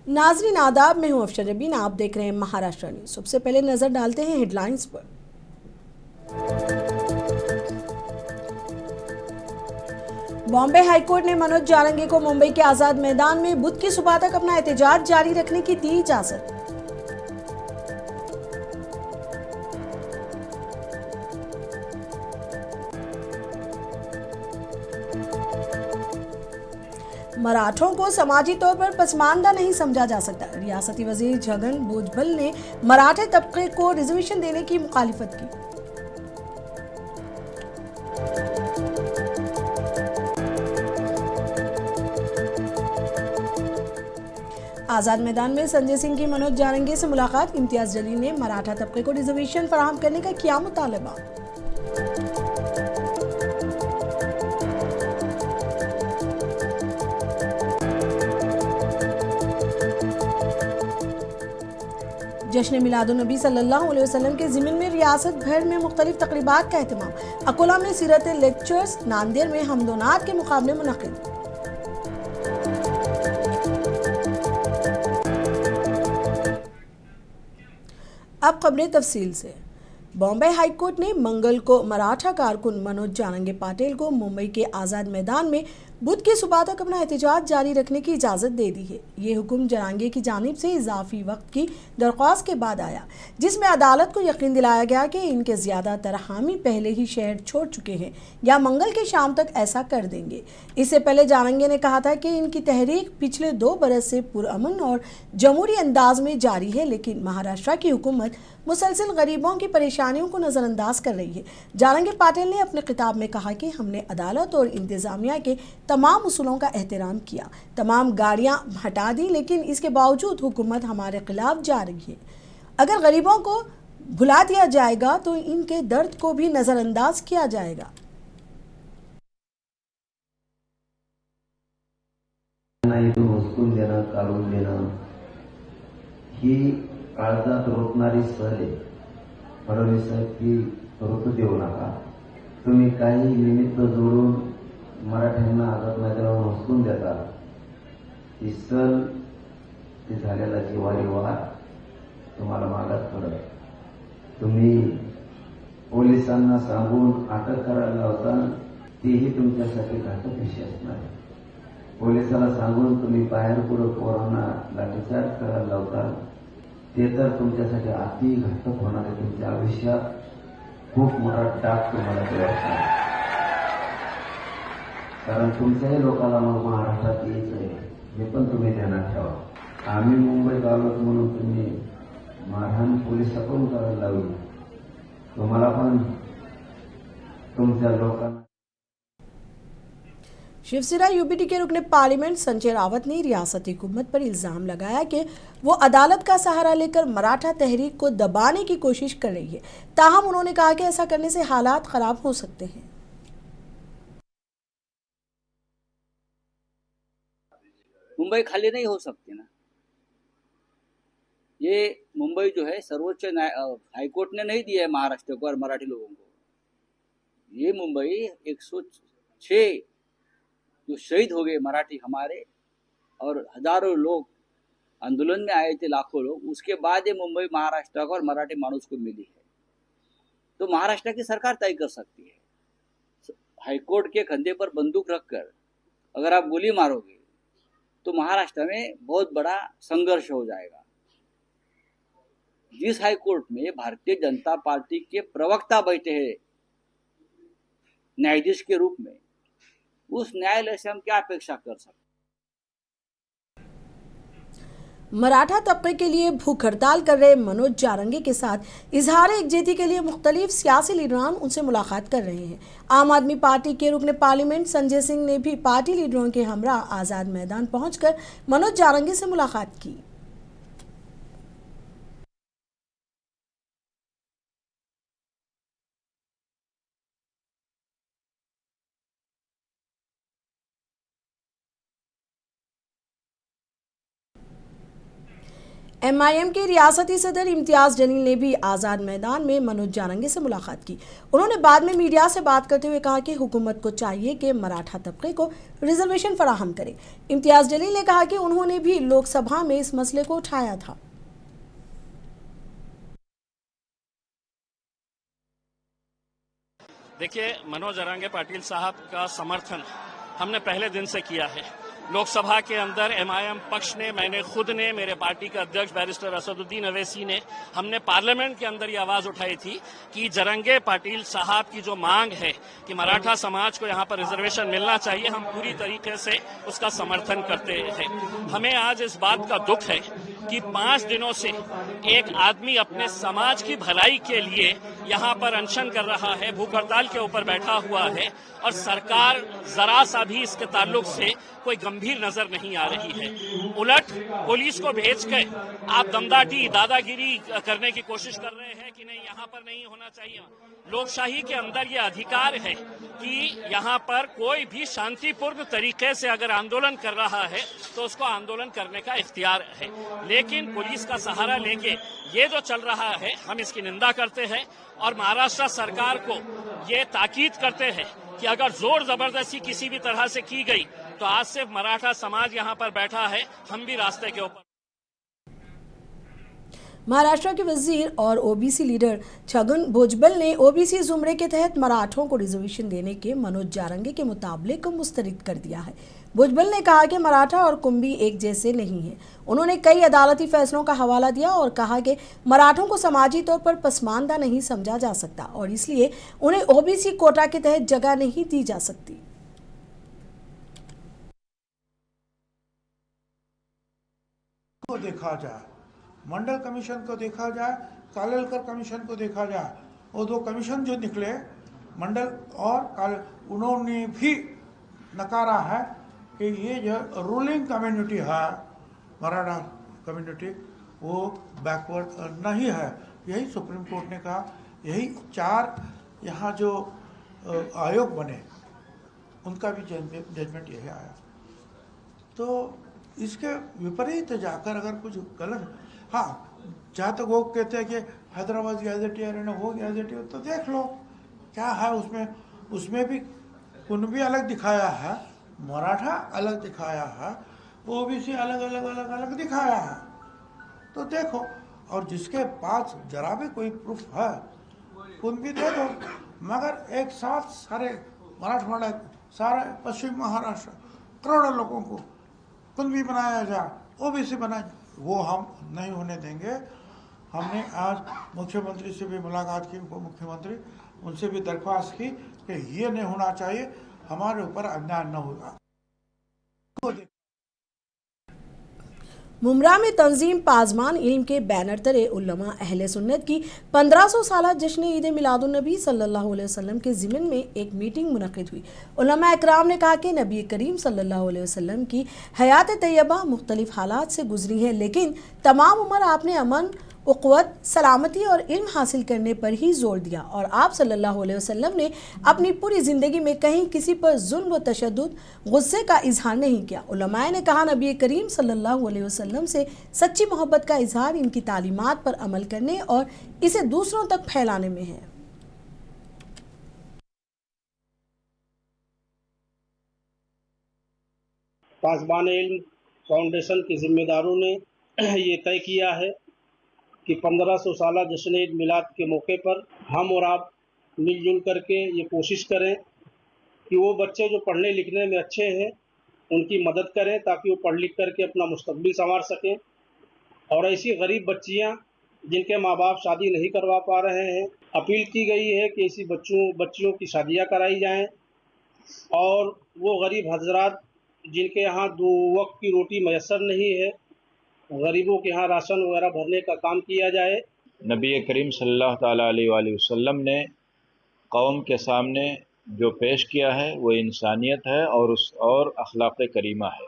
नाजरीन आदाब, मैं हूं अफशर रबीन। आप देख रहे हैं महाराष्ट्र न्यूज। सबसे पहले नजर डालते हैं हेडलाइंस पर। बॉम्बे हाईकोर्ट ने मनोज जारंगे को मुंबई के आजाद मैदान में बुध की सुबह तक अपना एहतजाज जारी रखने की दी इजाजत। मराठों को समाजी तौर पर पसमानदा नहीं समझा जा सकता। रियासती वजीर छगन भुजबल ने मराठे तबके को रिजर्वेशन देने की मुखालिफत की। आजाद मैदान में संजय सिंह की मनोज जारंगे से मुलाकात। इम्तियाज जलील ने मराठा तबके को रिजर्वेशन फराहम करने का किया मुतालबा। जश्न मिलादुन्नबी सल्लल्लाहु अलैहि वसल्लम के ज़िमन में रियासत भर में मुख्तलिफ तकरीबात का एहतमाम। अकोला में सीरत लेक्चर्स, नांदेड़ में हमदोनात के मुकाबले मुनक़िद। अब खबरें तफसील से। बॉम्बे हाईकोर्ट ने मंगल को मराठा कारकुन मनोज जारंगे पाटिल को मुंबई के आज़ाद मैदान में बुध की सुबह तक अपना एहतजाज जारी रखने की इजाज़त दे दी है। ये हुक्म जारंगे की जानिब से इजाफी वक्त की दरख्वास्त के बाद आया, जिसमें अदालत को यकीन दिलाया गया कि इनके ज़्यादातर हामी पहले ही शहर छोड़ चुके हैं या मंगल की शाम तक ऐसा कर देंगे। इससे पहले जारंगे ने कहा था कि इनकी तहरीक पिछले 2 बरस से पुरअमन और जमहूरी अंदाज में जारी है, लेकिन महाराष्ट्र की हुकूमत मुसलसल गरीबों की परेशानियों को नज़रअंदाज कर रही है। जारंगे पाटिल ने अपने खिताब में कहा कि हमने अदालत और इंतज़ामिया के तमाम उसूलों का एहतराम किया, तमाम गाड़ियां हटा दी, लेकिन इसके बावजूद हुकूमत हमारे खिलाफ जा रही है। अगर गरीबों को भुला दिया जाएगा तो इनके दर्द को भी नज़रअंदाज किया जाएगा। उचकून देणं, काढून देणं ही काळजात रोखणारी सहल आहे। फडणवीस साहेब की रोखू देऊ नका। तुम्ही काही निमित्त जोडून मराठ्यांना आझाद मैदानावर उचकून देता। ही सहल ती झालेला जिव्हारी वार तुम्हाला मागात पडत। तुम्ही पोलिसांना सांगून अटक करायला लावता, तेही तुमच्यासाठी घातक विषय असणार आहे। पोलिसाला सांगून तुम्ही बाहेर पुढे पोरांना लाठीचार्ज करायला लावता, ते तर तुमच्यासाठी अति घातक होणार आहे। तुमच्या आयुष्यात खूप मोठा डाग तुम्हाला दिला, कारण तुमच्याही लोकांना मग महाराष्ट्रात यायचं आहे, हे पण तुम्ही ध्यानात ठेवा। आम्ही मुंबईत आलोत म्हणून तुम्ही मारहाण पोलिसाकडून करायला लावली, तुम्हाला पण तुमच्या लोकांना। शिवसेना यूपीटी के रुकने पार्लियामेंट संजय रावत ने रियासती हुकूमत पर इल्ज़ाम लगाया कि वो अदालत का सहारा लेकर मराठा तहरीक को दबाने की कोशिश कर रही है। ताहम उन्होंने कहा कि ऐसा करने से हालात खराब हो सकते हैं। मुंबई खाली नहीं हो सकती ना। ये मुंबई जो है सर्वोच्च हाईकोर्ट ने नहीं दिया है महाराष्ट्र को और मराठी लोगों को। ये मुंबई 106 जो शहीद हो गए मराठी हमारे, और हजारों लोग आंदोलन में आए थे, लाखों लोग, उसके बाद ये मुंबई महाराष्ट्र को और मराठी मानुस को मिली है। तो महाराष्ट्र की सरकार तय कर सकती है। हाईकोर्ट के कंधे पर बंदूक रखकर अगर आप गोली मारोगे तो महाराष्ट्र में बहुत बड़ा संघर्ष हो जाएगा। जिस हाईकोर्ट में भारतीय जनता पार्टी के प्रवक्ता बैठे हैं न्यायाधीश के रूप में, उस न्यायालय से हम क्या अपेक्षा कर सकते। मराठा तबके के लिए भूख हड़ताल कर रहे मनोज जारंगे के साथ इजहार एकजुटती के लिए मुख्तलिफ सियासी लीडरान उनसे मुलाकात कर रहे हैं। आम आदमी पार्टी के रुकने पार्लियामेंट संजय सिंह ने भी पार्टी लीडरों के हमरा आज़ाद मैदान पहुंचकर मनोज जारंगे से मुलाकात की। एमआईएम के रियासती सदर इम्तियाज जलील ने भी आज़ाद मैदान में मनोज जारंगी से मुलाकात की। उन्होंने बाद में मीडिया से बात करते हुए कहा कि हुकूमत को चाहिए कि मराठा तबके को रिजर्वेशन फराहम करे। इम्तियाज जलील ने कहा कि उन्होंने भी लोकसभा में इस मसले को उठाया था। देखिए, मनोज जारंगी पाटिल साहब का समर्थन हमने पहले दिन से किया है। लोकसभा के अंदर एमआईएम पक्ष ने, मैंने खुद ने, मेरे पार्टी के अध्यक्ष बैरिस्टर असदुद्दीन अवैसी ने, हमने पार्लियामेंट के अंदर ये आवाज उठाई थी कि जारंगी पाटिल साहब की जो मांग है कि मराठा समाज को यहाँ पर रिजर्वेशन मिलना चाहिए, हम पूरी तरीके से उसका समर्थन करते हैं। हमें आज इस बात का दुख है कि 5 दिनों से एक आदमी अपने समाज की भलाई के लिए यहाँ पर अनशन कर रहा है, भूख हड़ताल के ऊपर बैठा हुआ है और सरकार जरा सा भी इसके ताल्लुक से कोई गंभीर नजर नहीं आ रही है। उलट पुलिस को भेजकर आप दमदाटी, दादागिरी करने की कोशिश कर रहे हैं कि नहीं, यहाँ पर नहीं होना चाहिए। लोकशाही के अंदर ये अधिकार है कि यहाँ पर कोई भी शांतिपूर्ण तरीके से अगर आंदोलन कर रहा है तो उसको आंदोलन करने का इख्तियार है, लेकिन पुलिस का सहारा लेके ये जो चल रहा है, हम इसकी निंदा करते हैं और महाराष्ट्र सरकार को ये ताकीद करते हैं कि अगर जोर जबरदस्ती किसी भी तरह से की गई तो आज से मराठा समाज यहाँ पर बैठा है, हम भी रास्ते के ऊपर। महाराष्ट्र के वजीर और ओबीसी लीडर छगन भुजबल ने ओबीसी जुमरे के तहत मराठों को रिजर्वेशन देने के मनोज जारंगी के मुताबिक को मुस्तरद कर दिया है। भुजबल ने कहा कि मराठा और कुंभी एक जैसे नहीं हैं। उन्होंने कई अदालती फैसलों का हवाला दिया और कहा कि मराठों को समाजी तौर पर पसमानदा नहीं समझा जा सकता और इसलिए उन्हें ओबीसी कोटा के तहत जगह नहीं दी जा सकती। को देखा जाए, मंडल कमीशन को देखा जाए, कालेलकर कमीशन को देखा जाए, वो 2 कमीशन जो निकले मंडल और उन्होंने भी नकारा है कि ये जो रूलिंग कम्युनिटी है मराठा कम्युनिटी वो बैकवर्ड नहीं है। यही सुप्रीम कोर्ट ने कहा, यही 4 यहाँ जो आयोग बने उनका भी जजमेंट यही आया। तो इसके विपरीत जाकर अगर कुछ गलत, हाँ, जहाँ तक वो कहते हैं कि हैदराबाद गैजेटियर है वो गैजेटियर, तो देख लो क्या है उसमें भी कुंभी अलग दिखाया है, मराठा अलग दिखाया है, ओबीसी अलग दिखाया है। तो देखो, और जिसके पास जरा भी कोई प्रूफ है कुंभी दे दो, मगर एक साथ सारे मराठवाड़ा, सारे पश्चिम महाराष्ट्र करोड़ों लोगों को कुंभी बनाया जाए, ओबीसी बनाया, वो हम नहीं होने देंगे। हमने आज मुख्यमंत्री से भी मुलाकात की, उप मुख्यमंत्री, उनसे भी दरख्वास्त की कि ये नहीं होना चाहिए, हमारे ऊपर अन्याय न होगा। मुमरा में तंजीम पाजमान इल्म के बैनर तले उल्लमा अहले सुन्नत की 1500 साला जश्न ईद मिलादुन्नबी सल्लल्लाहु अलैहि वसल्लम के ज़िमन में एक मीटिंग मुनक़िद हुई। उल्लमा इकराम ने कहा कि नबी करीम सल्लल्लाहु अलैहि वसल्लम की हयात तैयबा मुख्तलिफ हालात से गुजरी है, लेकिन तमाम उम्र आपने अमन, उक़्वत, सलामती और इल्म हासिल करने पर ही जोर दिया और आप सल्लल्लाहु अलैहि वसल्लम ने अपनी पूरी ज़िंदगी में कहीं किसी पर जुल्म व तशद्दुद, गुस्से का इजहार नहीं किया। उलमाए ने कहा, नबी करीम सल्लल्लाहु अलैहि वसल्लम से सच्ची मोहब्बत का इजहार इनकी तालीमात पर अमल करने और इसे दूसरों तक फैलाने में है। पासबान इल्म फाउंडेशन के जिम्मेदारों ने ये तय किया है कि 1500 साला जश्न ईद मिलाद के मौके पर हम और आप मिलजुल करके ये कोशिश करें कि वो बच्चे जो पढ़ने लिखने में अच्छे हैं उनकी मदद करें ताकि वो पढ़ लिख करके अपना मुस्तकबिल संवार सकें, और ऐसी गरीब बच्चियां जिनके माँ बाप शादी नहीं करवा पा रहे हैं, अपील की गई है कि ऐसी बच्चियों की शादियां कराई जाएं और वो गरीब हजरात जिनके यहाँ 2 वक्त की रोटी मैसर नहीं है, गरीबों के यहाँ राशन वगैरह भरने का काम किया जाए। नबी करीम सल्लल्लाहु ताला अलैहि वसल्लम ने कौम के सामने जो पेश किया है वो इंसानियत है और अखलाक़ करीमा है।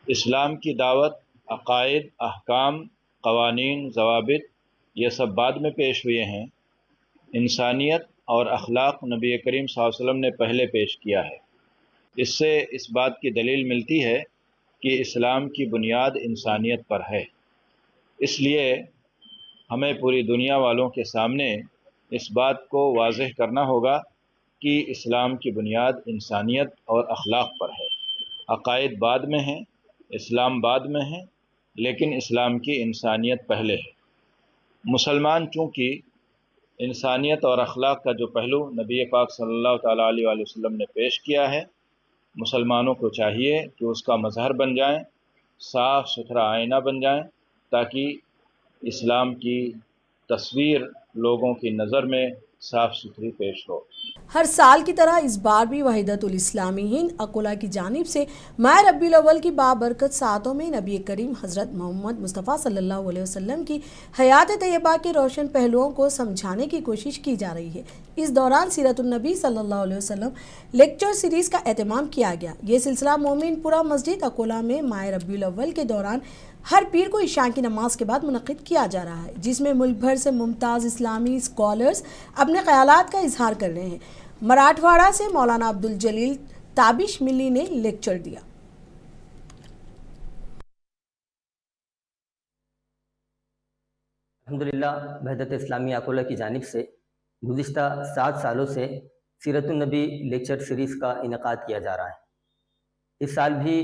इस्लाम की दावत, अक़ाइद, अहकाम, क़वानीन, ज़वाबित ये सब बाद में पेश हुए हैं। इंसानियत और अखलाक़ नबी करीम सल्लल्लाहु अलैहि वसल्लम ने पहले पेश किया है। इससे इस बात की दलील मिलती है कि इस्लाम की बुनियाद इंसानियत पर है। इसलिए हमें पूरी दुनिया वालों के सामने इस बात को वाज़ेह करना होगा कि इस्लाम की बुनियाद इंसानियत और अखलाक पर है। अक़ायद बाद में हैं, इस्लाम बाद में है, लेकिन इस्लाम की इंसानियत पहले है। मुसलमान चूँकि इंसानियत और अखलाक का जो पहलू नबी पाक सल्लल्लाहु ताला अलैहि वसल्लम ने पेश किया है, मुसलमानों को चाहिए कि उसका मज़हर बन जाएं, साफ़ सुथरा आईना बन जाएं, ताकि इस्लाम की तस्वीर लोगों की नज़र में साफ़ सुथरी पेश हो। हर साल की तरह इस बार भी वहीदतुल इस्लामी हिंद अकोला की जानिब से माह रब्बीउल अव्वल की बाबरकत सातों में नबी करीम हज़रत मोहम्मद मुस्तफ़ा सल्लल्लाहु अलैहि वसल्लम की हयात तैयबा के रोशन पहलुओं को समझाने की कोशिश की जा रही है। इस दौरान सीरतुन नबी सल्लल्लाहु अलैहि वसल्लम लेक्चर सीरीज़ का एहतमाम किया गया। ये सिलसिला मोमिनपुरा मस्जिद अकोला में माह रब्बीउल अव्वल के दौरान हर पीर को इशा की नमाज के बाद मुनक़िद किया जा रहा है, जिसमें मुल्क भर से मुमताज़ इस्लामी स्कॉलर्स अपने ख़यालात का इजहार कर रहे हैं। मराठवाड़ा से मौलाना अब्दुल जलील ताबिश मिली ने लेक्चर दिया। अल्हम्दुलिल्लाह वहदत इस्लामी अकोला की जानिब से गुज़िश्ता 7 सालों से सीरतुन नबी लेक्चर सीरीज़ का इनेकाद किया जा रहा है। इस साल भी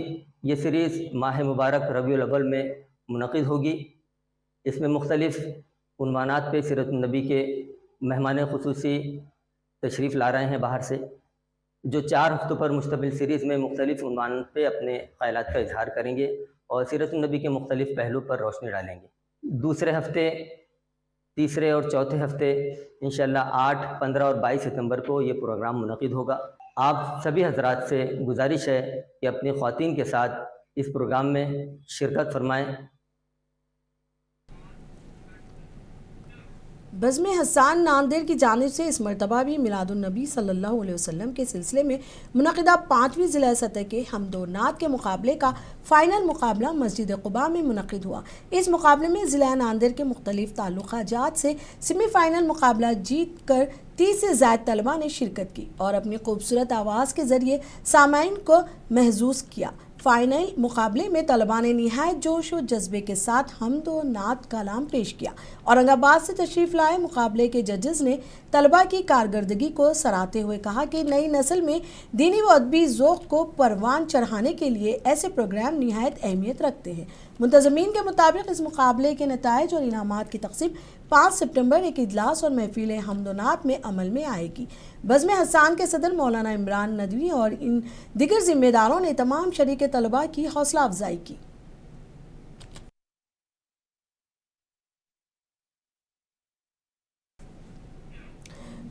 ये सीरीज़ माह मुबारक रबीउल अव्वल में मुनक़िद होगी। इसमें मुख्तलिफ़ उन्वानात पे सीरतुन नबी के मेहमान खुसूसी तशरीफ़ ला रहे हैं बाहर से, जो 4 हफ्तों पर मुश्तमिल सीरीज़ में मुख्तलिफ़ उन्वान पे अपने ख़यालात का इजहार करेंगे और सीरतुन नबी के मुख्तलिफ़ पहलू पर रोशनी डालेंगे। दूसरे हफ्ते, तीसरे और चौथे हफ्ते इंशाअल्लाह 8, 15 और 22 सितंबर को ये प्रोग्राम मुनक़िद होगा। आप सभी हज़रात से गुजारिश है कि अपनी ख़वातीन के साथ इस प्रोग्राम में शिरकत फरमाएँ। बज़्म हसन नांदेड़ की जानिब से इस मरतबा भी मिलादुन नबी सल्लल्लाहु अलैहि वसल्लम के सिलसिले में मुनक़िदा 5वीं ज़िला सतह के हमदो नात के मुकाबले का फ़ाइनल मुकाबला मस्जिद क़ुबा में मुनक़िद हुआ। इस मुकाबले में ज़िला नांदेड़ के मुख्तलिफ़ ताल्लुक़ात से सेमीफ़ाइनल मुकाबला जीत कर 30 से ज़ायद तलबा ने शिरकत की और अपनी खूबसूरत आवाज़ के ज़रिए सामाईन को महजूज़ किया। फ़ाइनल मुकाबले में तलबा ने निहायत जोश और जज्बे के साथ हमद व नात कलाम पेश किया। औरंगाबाद से तशरीफ़ लाए मुकाबले के जजेस ने तलबा की कारकर्दगी को सराहते हुए कहा कि नई नस्ल में दीनी व अदबी ज़ौक़ को परवान चढ़ाने के लिए ऐसे प्रोग्राम निहायत अहमियत रखते हैं। मुंतज़मीन के मुताबिक इस मुकाबले के नताइज और इनामात की तक़सीम 5 सितंबर एक इजलास और महफिल हमद व नात में अमल में आएगी। बज़्म हसन के सदर मौलाना इमरान नदवी और इन दिगर जिम्मेदारों ने तमाम शरीक तलबा की हौसला अफजाई की।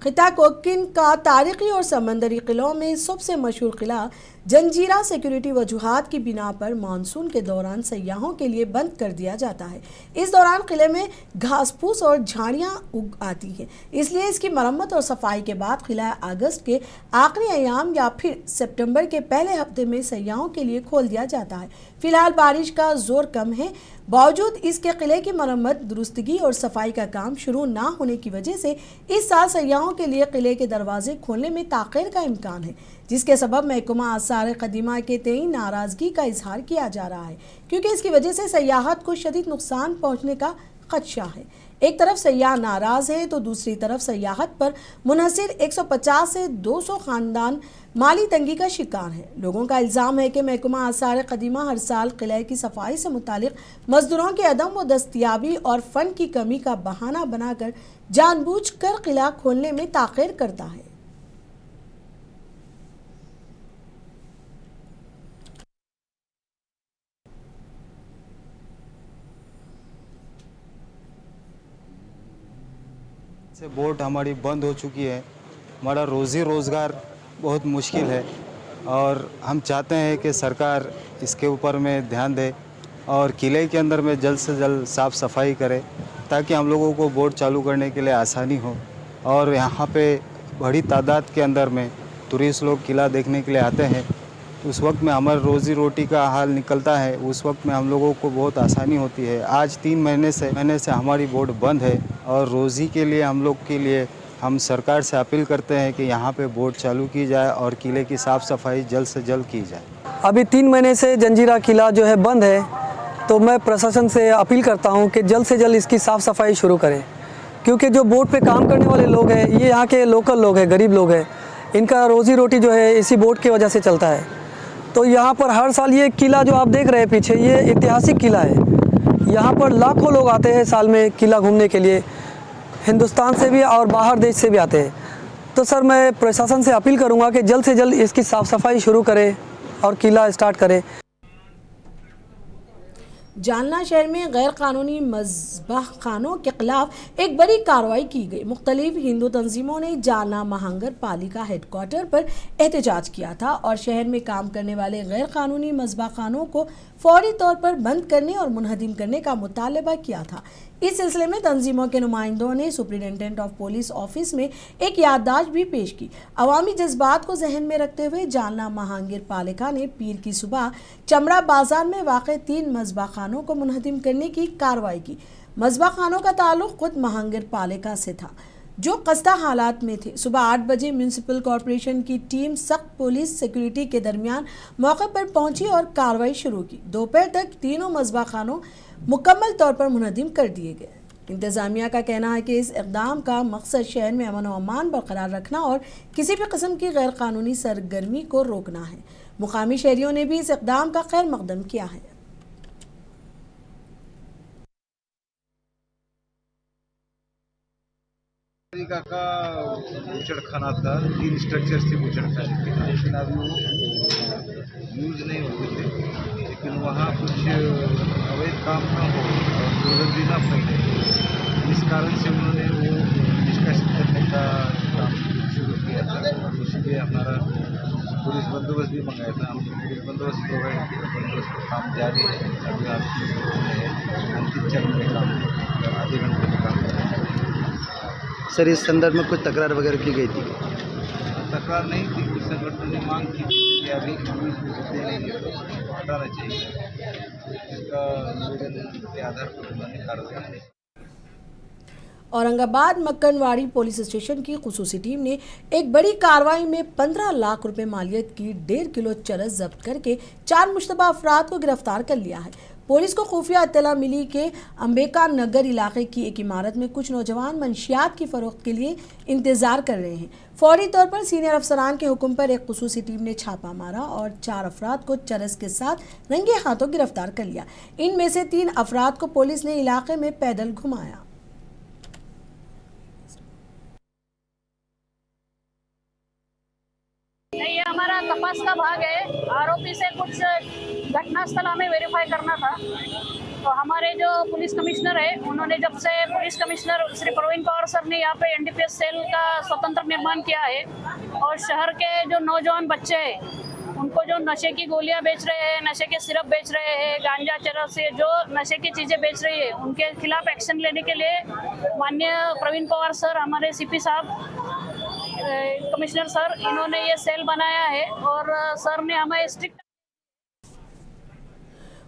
खिता कोकिन का तारीख़ी और समंदरी किलों में सबसे मशहूर किला जंजीरा सिक्योरिटी वजूहात की बिना पर मानसून के दौरान सयाहों के लिए बंद कर दिया जाता है। इस दौरान किले में घास फूस और झाड़ियाँ उग आती हैं, इसलिए इसकी मरम्मत और सफाई के बाद किला अगस्त के आखिरी अयाम या फिर सितंबर के पहले हफ्ते में सयाहों के लिए खोल दिया जाता है। फिलहाल बारिश का जोर कम है, बावजूद इसके किले की मरम्मत, दुरुस्तगी और सफाई का काम शुरू ना होने की वजह से इस साल सयाहों के लिए किले के दरवाजे खोलने में ताख़ीर का इम्कान है, जिसके सबब महकमा आसार कदीमा के तय नाराज़गी का इजहार किया जा रहा है, क्योंकि इसकी वजह से सयाहत को शदीद नुकसान पहुँचने का खदशा है। एक तरफ सयाह नाराज़ है तो दूसरी तरफ सयाहत पर मुनहसिर 150 से 200 ख़ानदान माली तंगी का शिकार है। लोगों का इल्ज़ाम है कि महकमा आसार कदीमा हर साल किले की सफाई से मुतालिक मजदूरों के अदम व दस्तयाबी और फ़ंड की कमी का बहाना बनाकर जानबूझकर किला खोलने में ताख़ीर करता है। से बोट हमारी बंद हो चुकी है, हमारा रोज़ी रोज़गार बहुत मुश्किल है और हम चाहते हैं कि सरकार इसके ऊपर में ध्यान दे और किले के अंदर में जल्द से जल्द साफ़ सफाई करे ताकि हम लोगों को बोट चालू करने के लिए आसानी हो। और यहाँ पे बड़ी तादाद के अंदर में टूरिस्ट लोग किला देखने के लिए आते हैं, उस वक्त में हमारी रोज़ी रोटी का हाल निकलता है, उस वक्त में हम लोगों को बहुत आसानी होती है। आज 3 महीने से हमारी बोट बंद है और रोज़ी के लिए हम लोग के लिए हम सरकार से अपील करते हैं कि यहाँ पे बोट चालू की जाए और किले की साफ़ सफाई जल्द से जल्द की जाए। अभी 3 महीने से जंजीरा किला जो है बंद है तो मैं प्रशासन से अपील करता हूं कि जल्द से जल्द इसकी साफ़ सफाई शुरू करें, क्योंकि जो बोट पे काम करने वाले लोग हैं ये यहाँ के लोकल लोग हैं, गरीब लोग हैं, इनका रोज़ी रोटी जो है इसी बोट की वजह से चलता है। तो यहाँ पर हर साल ये किला जो आप देख रहे हैं पीछे, ये ऐतिहासिक किला है। यहाँ पर लाखों लोग आते हैं साल में किला घूमने के लिए, हिंदुस्तान से भी और बाहर देश से भी आते हैं। तो सर मैं प्रशासन से अपील करूँगा कि जल्द से जल्द इसकी साफ़ सफाई शुरू करें और किला स्टार्ट करें। जालना शहर में गैर कानूनी मज़बाह खानों के खिलाफ एक बड़ी कार्रवाई की गई। मुख्तलिफ हिंदू तंजीमों ने जालना महानगर पालिका हेडक्वार्टर पर एहतजाज किया था और शहर में काम करने वाले गैर कानूनी मज़बाह खानों को फौरी तौर पर बंद करने और मुनहदिम करने का मुतालबा किया था। इस सिलसिले में तंजीमों के नुमाइंदों ने सुप्रिंटेंडेंट ऑफ पुलिस ऑफिस में एक याददाश्त भी पेश की। अवामी जज्बात को जहन में रखते हुए जालना महानगर पालिका ने पीर की सुबह चमड़ा बाजार में वाक़े 3 मज़बाह खानों को मुनहदिम करने की कार्रवाई की। मज़बाह खानों का ताल्लुक़ खुद महानगर पालिका से था, जो खस्ता हालात में थे। सुबह 8 बजे म्यूनसिपल कॉरपोरेशन की टीम सख्त पुलिस सिक्योरिटी के दरमियान मौके पर पहुंची और कार्रवाई शुरू की। दोपहर तक तीनों मज़बाह खानों मुकम्मल तौर पर मुनहदिम कर दिए गए। इंतज़ामिया का कहना है कि इस इक़दाम का मकसद शहर में अमन व अमान बरकरार रखना और किसी भी किस्म की गैर कानूनी सरगर्मी को रोकना है। मुकामी शहरियों ने भी इस इक़दाम का खैर मकदम किया है। का बूचड़खाना था, 3 स्ट्रक्चर से बूचड़खाने थे, लेकिन अभी वो यूज़ नहीं होते थे। लेकिन वहाँ कुछ अवैध काम न हो और दुर्गंधी न फैले, इस कारण से उन्होंने वो निष्कासित करने का काम शुरू किया था। इसलिए हमारा पुलिस बंदोबस्त भी मंगाया था। हम पुलिस बंदोबस्त प्रोवाइड किया, बंदोबस्त का काम जारी है। अभी अंतिम चरण में काम, आधे घंटे में काम कर। सर इस संदर्भ में कुछ तकरार वगैरह की गई थी? तकरार नहीं थी, कुछ संगठनों ने मांग की थी कि अभी होते नहीं है तो हटाना चाहिए। इसका निवेदन के आधार पर उन्होंने कार्रवाई की। औरंगाबाद मक्कनवाड़ी पुलिस स्टेशन की खुसूसी टीम ने एक बड़ी कार्रवाई में 15 लाख रुपए मालियत की 1.5 किलो चरस जब्त करके 4 मुश्तबा अफराद को गिरफ्तार कर लिया है। पुलिस को खुफिया इत्तला मिली कि अंबेका नगर इलाके की एक इमारत में कुछ नौजवान मंशियात की फरोख्त के लिए इंतजार कर रहे हैं। फौरी तौर पर सीनियर अफसरान के हुक्म पर एक खुसूसी टीम ने छापा मारा और 4 अफराद को चरस के साथ रंगे हाथों गिरफ्तार कर लिया। इनमें से 3 अफराद को पुलिस ने इलाके में पैदल घुमाया। ये हमारा तपास का भाग है। आरोपी से कुछ घटनास्थल हमें वेरीफाई करना था, तो हमारे जो पुलिस कमिश्नर है उन्होंने, जब से police commissioner Shri Pravin Pawar sir ने यहाँ पे एनडीपीएस सेल का स्वतंत्र निर्माण किया है और शहर के जो नौजवान बच्चे हैं उनको जो नशे की गोलियां बेच रहे हैं, नशे के सिरप बेच रहे हैं, गांजा चरस से जो नशे की चीज़ें बेच रही है, उनके खिलाफ एक्शन लेने के लिए माननीय प्रवीण पवार सर, हमारे सीपी साहब, कमिश्नर सर, इन्होंने ये सेल बनाया है और सर ने हमें स्ट्रिक्ट।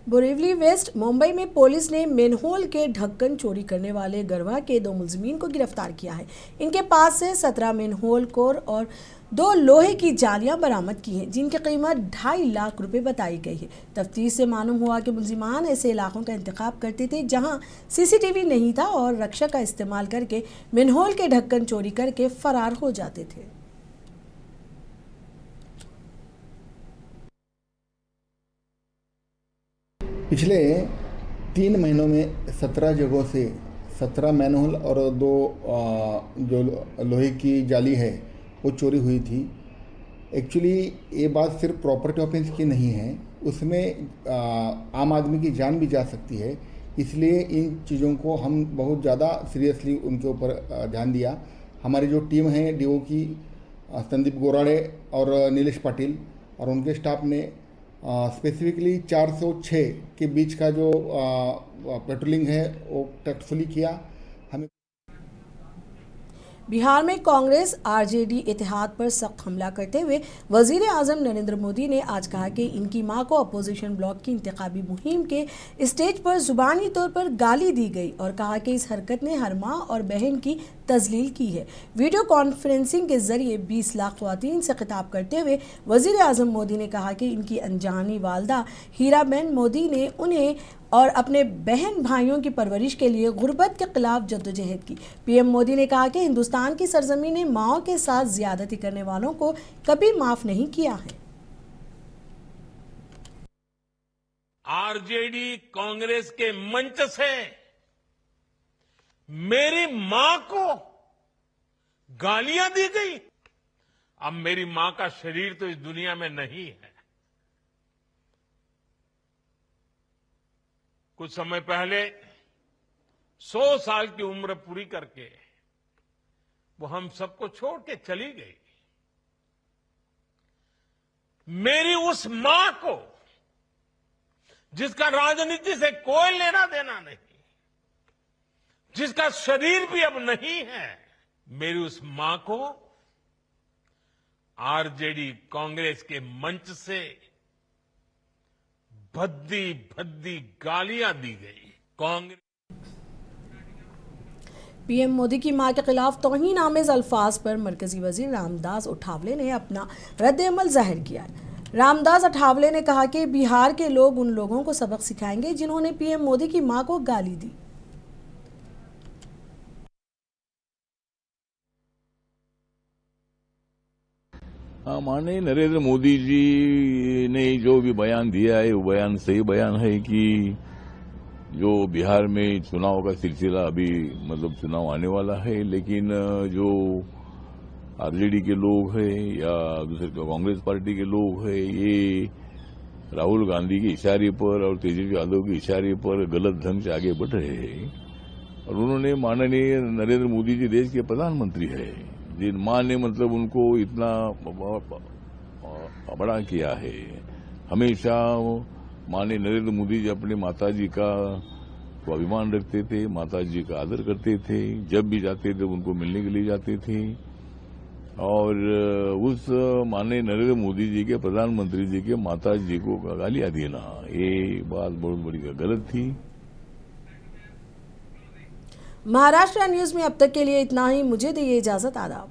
बोरीवली वेस्ट मुंबई में पुलिस ने मेनहोल के ढक्कन चोरी करने वाले गरवा के 2 मुलजिमीन को गिरफ्तार किया है। इनके पास से 17 मेनहोल कोर और 2 लोहे की जालियां बरामद की हैं, जिनकी कीमत 2.5 लाख रुपए बताई गई है। तफ्तीश से मालूम हुआ कि मुलजिमान ऐसे इलाकों का इंतखाब करते थे जहां सीसीटीवी नहीं था और रक्षा का इस्तेमाल करके मेनहोल के ढक्कन चोरी करके फरार हो जाते थे। पिछले 3 महीनों में 17 जगहों से 17 मैनहोल और 2 जो लोहे की जाली है वो चोरी हुई थी। एक्चुअली ये बात सिर्फ प्रॉपर्टी ऑफेंस की नहीं है, उसमें आम आदमी की जान भी जा सकती है। इसलिए इन चीज़ों को हम बहुत ज़्यादा सीरियसली उनके ऊपर ध्यान दिया। हमारी जो टीम है डीओ की संदीप गोराड़े और नीलेश पाटिल और उनके स्टाफ ने स्पेसिफिकली 406 के बीच का जो पेट्रोलिंग है वो टैक्टफुली किया। हमें बिहार में कांग्रेस आरजेडी इत्तेहाद पर सख्त हमला करते हुए वजीर आजम नरेंद्र मोदी ने आज कहा कि इनकी मां को अपोजिशन ब्लॉक की इंतखाबी मुहिम के स्टेज पर जुबानी तौर पर गाली दी गई और कहा कि इस हरकत ने हर मां और बहन की तजलील की है। वीडियो कॉन्फ्रेंसिंग के जरिए 20 लाख ख्वातीन से खिताब करते हुए वजीर आजम मोदी ने कहा कि इनकी अनजानी वालदा हीराबेन मोदी ने उन्हें और अपने बहन भाइयों की परवरिश के लिए गुर्बत के खिलाफ जद्दोजहद की। पीएम मोदी ने कहा कि हिंदुस्तान की सरजमीं ने माओ के साथ ज्यादती करने वालों को कभी माफ नहीं किया है। आरजेडी कांग्रेस के मंच से मेरी मां को गालियां दी गई। अब मेरी मां का शरीर तो इस दुनिया में नहीं है। कुछ समय पहले 100 साल की उम्र पूरी करके वो हम सबको छोड़ के चली गई। मेरी उस मां को, जिसका राजनीति से कोई लेना देना नहीं, जिसका शरीर भी अब नहीं है, मेरी उस मां को आरजेडी कांग्रेस के मंच से भद्दी भद्दी गालियां दी गई। कांग्रेस पीएम मोदी की मां के खिलाफ तौहीन आमेज अल्फाज पर मरकजी वजीर रामदास अठावले ने अपना रद्द-ए-अमल जाहिर किया है। रामदास अठावले ने कहा कि बिहार के लोग उन लोगों को सबक सिखाएंगे जिन्होंने पीएम मोदी की मां को गाली दी। हाँ, माननीय नरेंद्र मोदी जी ने जो भी बयान दिया है वो बयान सही बयान है कि जो बिहार में चुनाव का सिलसिला अभी मतलब चुनाव आने वाला है, लेकिन जो आरजेडी के लोग हैं या दूसरे कांग्रेस पार्टी के लोग हैं, ये राहुल गांधी के इशारे पर और तेजस्वी यादव के इशारे पर गलत ढंग से आगे बढ़ रहे हैं। और उन्होंने माननीय नरेंद्र मोदी जी देश के प्रधानमंत्री है, जिन मां ने मतलब उनको इतना बड़ा किया है। हमेशा माननीय नरेंद्र मोदी जी अपने माताजी का स्वाभिमान रखते थे, माताजी का आदर करते थे, जब भी जाते थे उनको मिलने के लिए जाते थे। और उस माननीय नरेंद्र मोदी जी के प्रधानमंत्री जी के माताजी को गालियां देना, ये बात बहुत बड़ी गलत थी। महाराष्ट्र न्यूज में अब तक के लिए इतना ही। मुझे दीजिए इजाजत। आदाब।